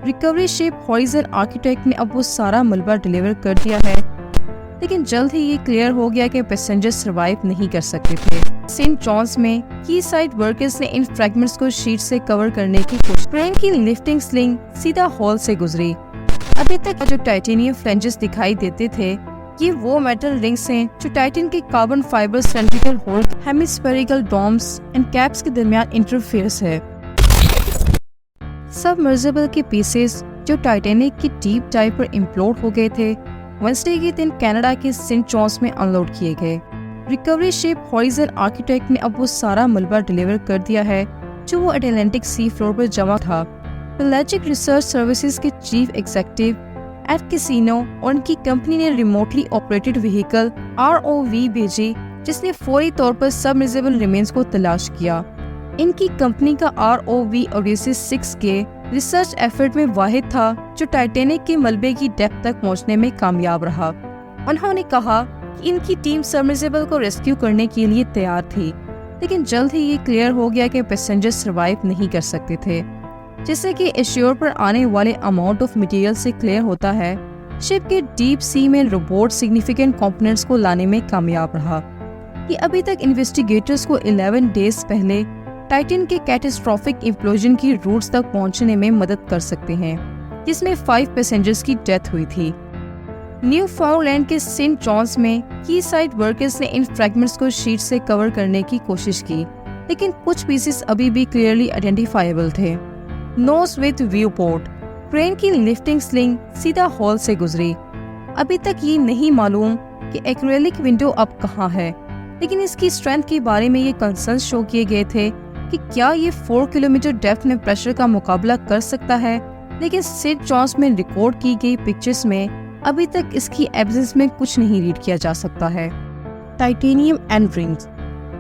Recovery ship horizon architect ने अब वो सारा मलबा डिलीवर कर दिया है, लेकिन जल्द ही ये क्लियर हो गया कि पैसेंजर सर्वाइव नहीं कर सकते थे। सेंट जॉन्स में की साइड वर्कर्स ने इन फ्रैगमेंट्स को शीट से कवर करने की कोशिश। क्रेन की लिफ्टिंग स्लिंग सीधा हॉल से गुजरी। अभी तक जो टाइटेनियम फ्लैंजेस दिखाई देते थे, ये वो मेटल रिंग्स हैं जो टाइटन के carbon fibre cylindrical hole, hemispherical domes and caps के दरमियान इंटरफेस है। सबमर्सिबल के पीसेस जो टाइटैनिक की डीप डाइव पर इम्प्लोड हो गए थे, वेडनेसडे के दिन कनाडा के सेंट जॉन्स में अनलोड किए गए। रिकवरी शिप हॉरिजन आर्किटेक्ट ने अब वो सारा मलबा डिलीवर कर दिया है जो वो अटलांटिक सी फ्लोर पर जमा था। पेलाजिक रिसर्च सर्विसेज के चीफ एग्जीक्यूटिव एड कैसिनो और उनकी कंपनी ने रिमोटली ऑपरेटेड व्हीकल ROV भेजी, जिसने फौरी तौर पर सबमर्सिबल रिमेन्स को तलाश किया। इनकी कंपनी का ROV ओडेसिस 6 के रिसर्च एफर्ट में वाहिद था जो टाइटैनिक के मलबे की डेप्थ तक पहुंचने में कामयाब रहा। उन्होंने कहा कि इनकी टीम सबमर्सिबल को रेस्क्यू करने के लिए तैयार थी, लेकिन जल्द ही ये क्लियर हो गया कि पैसेंजर सर्वाइव नहीं कर सकते थे। जैसे कि एश्योर पर आने वाले अमाउंट ऑफ मटेरियल से क्लियर होता है, शिप के डीप सी में रोबोट सिग्निफिकेंट कंपोनेंट्स को लाने में कामयाब रहा। ये अभी तक इन्वेस्टिगेटर्स को 11 डेज पहले टाइटन के कैटास्ट्रोफिक इम्प्लोजन की रूट्स तक पहुंचने में मदद कर सकते हैं, जिसमें 5 पैसेंजर्स की डेथ हुई थी। न्यूफाउंडलैंड के सेंट जॉन्स में की साइड वर्कर्स ने इन फ्रैगमेंट्स को शीट से कवर करने की कोशिश की, लेकिन कुछ पीसेस अभी भी क्लियरली आइडेंटिफाइबल थे। Nose with view port, crane की लिफ्टिंग स्लिंग सीधा हॉल से गुजरी। अभी तक ये नहीं मालूम कि एक्रेलिक विंडो अब कहाँ है, लेकिन इसकी स्ट्रेंथ के बारे में ये कंसर्न शो किए गए थे कि क्या ये 4 किलोमीटर डेप्थ में प्रेशर का मुकाबला कर सकता है, लेकिन सेंट जॉन्स में रिकॉर्ड की गई पिक्चर्स में अभी तक इसकी एब्सेंस में कुछ नहीं रीड किया जा सकता है। टाइटेनियम एंड रिंग्स,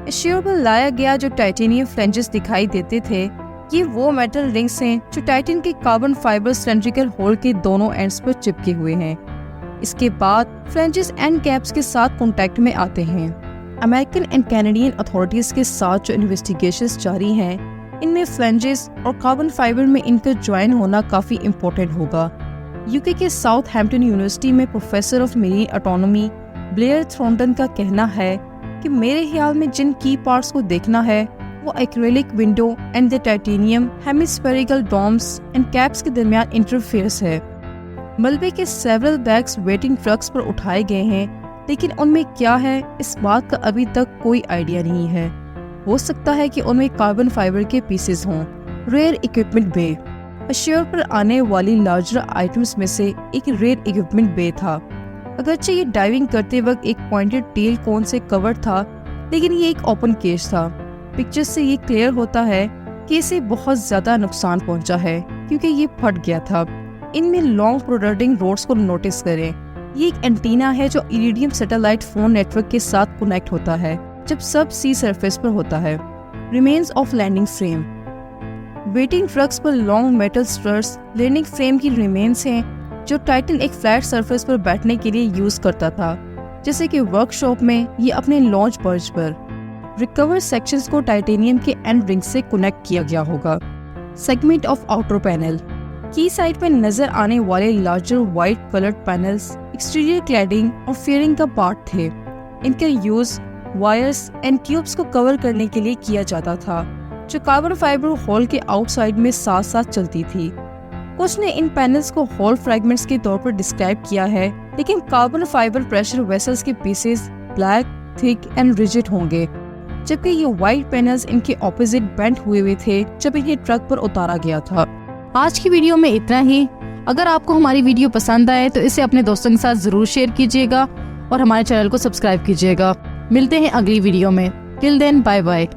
एश्योर पर लाया गया जो टाइटेनियम फ्लैंजेस दिखाई देते थे, ये वो मेटल रिंग्स हैं जो टाइटन के कार्बन फाइबर सिलेंड्रिकल होल के दोनों एंड्स पर चिपके हुए हैं। इसके बाद फ्लैंजेस एंड कैप्स के साथ कॉन्टैक्ट में आते हैं। अमेरिकन एंड कैनेडियन अथॉरिटीज के साथ जो इन्वेस्टिगेशंस जारी हैं, इनमें फ्लैंजेस और कार्बन फाइबर में इनका ज्वाइन होना काफी इम्पोर्टेंट होगा। यूके के साउथहैम्पटन यूनिवर्सिटी में professor of marine autonomy Blair Thornton का कहना है कि मेरे ख्याल में जिन की पार्ट्स को देखना है वो acrylic window and the titanium hemispherical domes and caps के दरमियान इंटरफेस है। मलबे के सेवरल बैग्स वेटिंग ट्रक्स पर उठाए गए हैं, लेकिन उनमें क्या है इस बात का अभी तक कोई आइडिया नहीं है। हो सकता है कि उनमें कार्बन फाइबर के पीसेस हों। रेयर इक्विपमेंट बे, एश्योर पर आने वाली लार्जर आइटम्स में से एक रेयर इक्विपमेंट बे था। अगरचे ये डाइविंग करते वक्त एक पॉइंटेड टेल कोन से कवर था, लेकिन ये एक ओपन केज था। पिक्चर्स से ये क्लियर होता है कि इसे बहुत ज्यादा नुकसान पहुंचा है क्योंकि ये फट गया था। इनमें लॉन्ग प्रोट्रूडिंग रोड्स को नोटिस करें। ये एक एंटीना है जो इरिडियम सैटेलाइट फोन नेटवर्क के साथ कनेक्ट होता है जब सब सी सरफेस पर होता है। Remains of landing frame, waiting trucks पर long metal struts landing frame की रिमेन्स हैं जो टाइटन एक फ्लैट सरफेस पर बैठने के लिए यूज करता था, जैसे कि वर्कशॉप में ये अपने लॉन्च पर्च पर। रिकवर सेक्शंस को टाइटेनियम के एंड रिंग से कनेक्ट किया गया होगा। सेगमेंट ऑफ आउटर पैनल, की साइड पर नजर आने वाले larger white coloured panels exterior cladding और फेयरिंग का पार्ट थे। इनका यूज वायर्स एंड ट्यूब्स को कवर करने के लिए किया जाता था, जो कार्बन फाइबर हॉल के आउटसाइड में साथ साथ चलती थी। कुछ ने इन पैनल्स को हॉल फ्रैगमेंट्स के तौर पर डिस्क्राइब किया है, लेकिन कार्बन फाइबर प्रेशर वेसल्स के pieces black, thick and rigid होंगे, जबकि ये व्हाइट पैनल्स इनके ऑपोजिट बेंड हुए थे जब इन्हें ट्रक पर उतारा गया था। आज की वीडियो में इतना ही। अगर आपको हमारी वीडियो पसंद आए तो इसे अपने दोस्तों के साथ जरूर शेयर कीजिएगा और हमारे चैनल को सब्सक्राइब कीजिएगा। मिलते हैं अगली वीडियो में। Till then, bye bye.